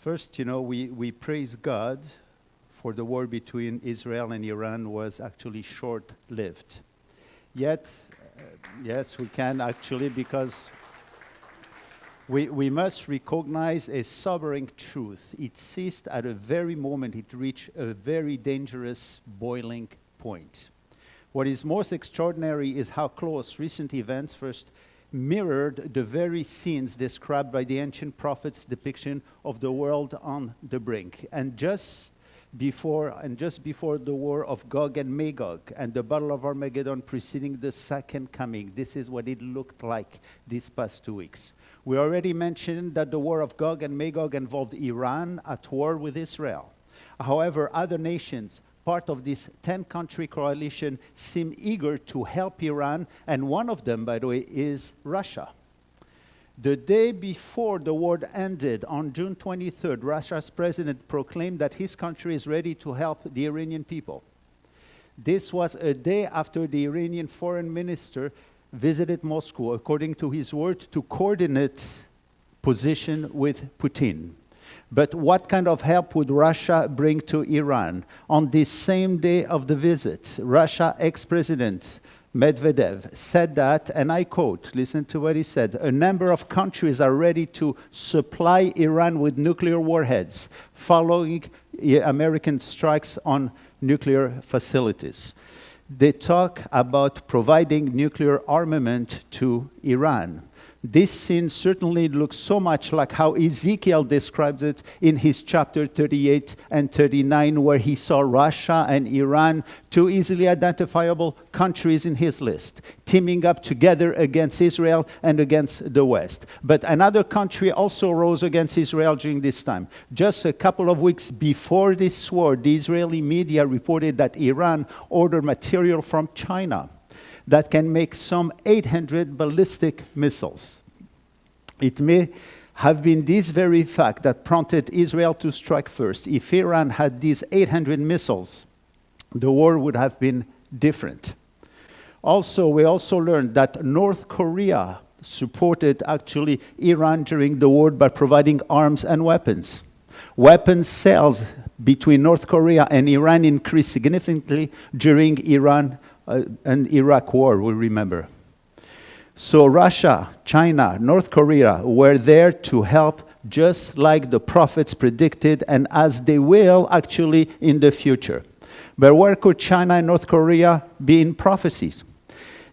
First, we praise God for the war between Israel and Iran was actually short-lived. Yet, yes, we can actually, because we must recognize a sobering truth. It ceased at a very moment it reached a very dangerous boiling point. What is most extraordinary is how close recent events first mirrored the very scenes described by the ancient prophets' depiction of the world on the brink. And just before the war of Gog and Magog and the Battle of Armageddon preceding the second coming, this is what it looked like these past 2 weeks. We already mentioned that the war of Gog and Magog involved Iran at war with Israel. However, other nations, part of this 10-country coalition, seem eager to help Iran, and one of them, by the way, is Russia. The day before the war ended, on June 23rd, Russia's president proclaimed that his country is ready to help the Iranian people. This was a day after the Iranian foreign minister visited Moscow, according to his word, to coordinate position with Putin. But what kind of help would Russia bring to Iran? On this same day of the visit, Russia ex-president Medvedev said that, and I quote, listen to what he said, "A number of countries are ready to supply Iran with nuclear warheads following American strikes on nuclear facilities." They talk about providing nuclear armament to Iran. This scene certainly looks so much like how Ezekiel describes it in his chapter 38 and 39, where he saw Russia and Iran, two easily identifiable countries in his list, teaming up together against Israel and against the West. But another country also rose against Israel during this time. Just a couple of weeks before this war, the Israeli media reported that Iran ordered material from China that can make some 800 ballistic missiles. It may have been this very fact that prompted Israel to strike first. If Iran had these 800 missiles, the war would have been different. We also learned that North Korea supported actually Iran during the war by providing arms and weapons. Weapons sales between North Korea and Iran increased significantly during Iran and Iraq war, we remember. So Russia, China, North Korea were there to help, just like the prophets predicted, and as they will actually in the future. But where could China and North Korea be in prophecies?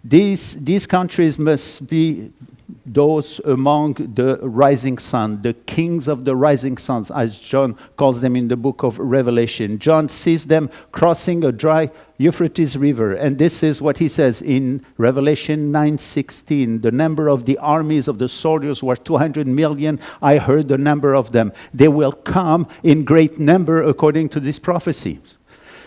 These countries must be those among the rising sun, the kings of the rising suns, as John calls them in the book of Revelation. John sees them crossing a dry Euphrates River, and this is what he says in Revelation 9:16. The number of the armies of the soldiers were 200 million. I heard the number of them. They will come in great number according to this prophecy.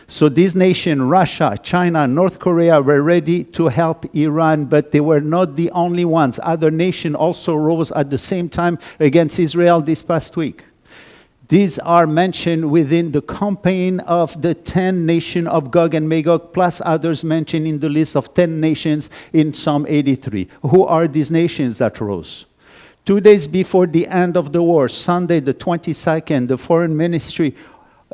So these nations, Russia, China, North Korea, were ready to help Iran, but they were not the only ones. Other nations also rose at the same time against Israel this past week. These are mentioned within the campaign of the 10 nations of Gog and Magog, plus others mentioned in the list of 10 nations in Psalm 83. Who are these nations that rose? 2 days before the end of the war, Sunday the 22nd, the foreign ministry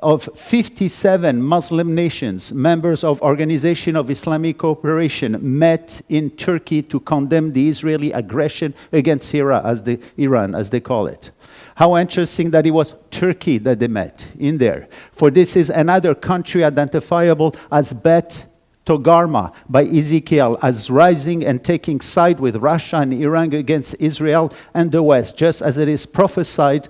of 57 Muslim nations, members of Organization of Islamic Cooperation, met in Turkey to condemn the Israeli aggression against Iran, as they call it. How interesting that it was Turkey that they met in there. For this is another country identifiable as Bet Togarmah by Ezekiel, as rising and taking side with Russia and Iran against Israel and the West, just as it is prophesied.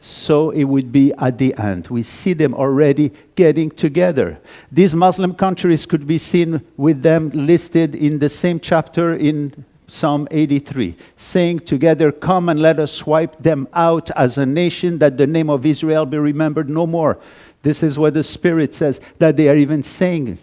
So it would be at the end. We see them already getting together. These Muslim countries could be seen with them listed in the same chapter in Psalm 83, saying together, "Come and let us wipe them out as a nation, that the name of Israel be remembered no more." This is what the Spirit says, that they are even saying.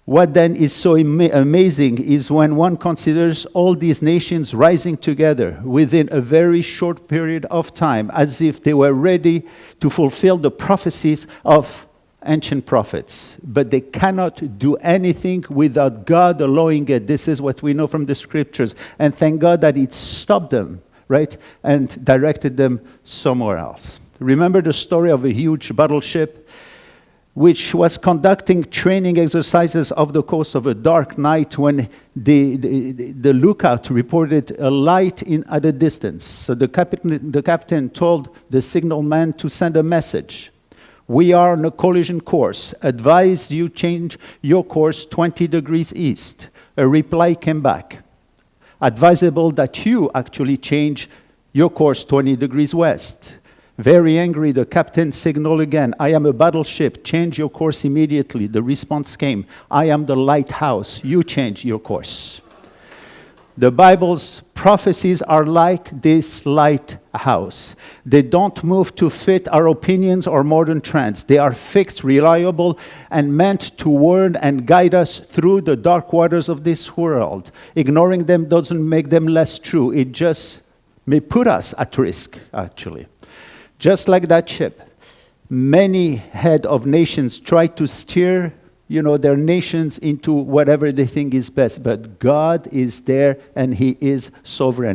What then is so amazing is when one considers all these nations rising together within a very short period of time, as if they were ready to fulfill the prophecies of ancient prophets. But they cannot do anything without God allowing it. This is what we know from the scriptures. And thank God that it stopped them, right? And directed them somewhere else. Remember the story of a huge battleship which was conducting training exercises off the coast of a dark night when the lookout reported a light at a distance. So the captain told the signalman to send a message. We are on a collision course. Advise you change your course 20 degrees east. A reply came back. Advisable that you actually change your course 20 degrees west. Very angry, the captain signaled again, I am a battleship, change your course immediately. The response came, I am the lighthouse, you change your course. The Bible's prophecies are like this lighthouse. They don't move to fit our opinions or modern trends. They are fixed, reliable, and meant to warn and guide us through the dark waters of this world. Ignoring them doesn't make them less true. It just may put us at risk, actually. Just like that ship, many head of nations try to steer, their nations into whatever they think is best. But God is there and He is sovereign.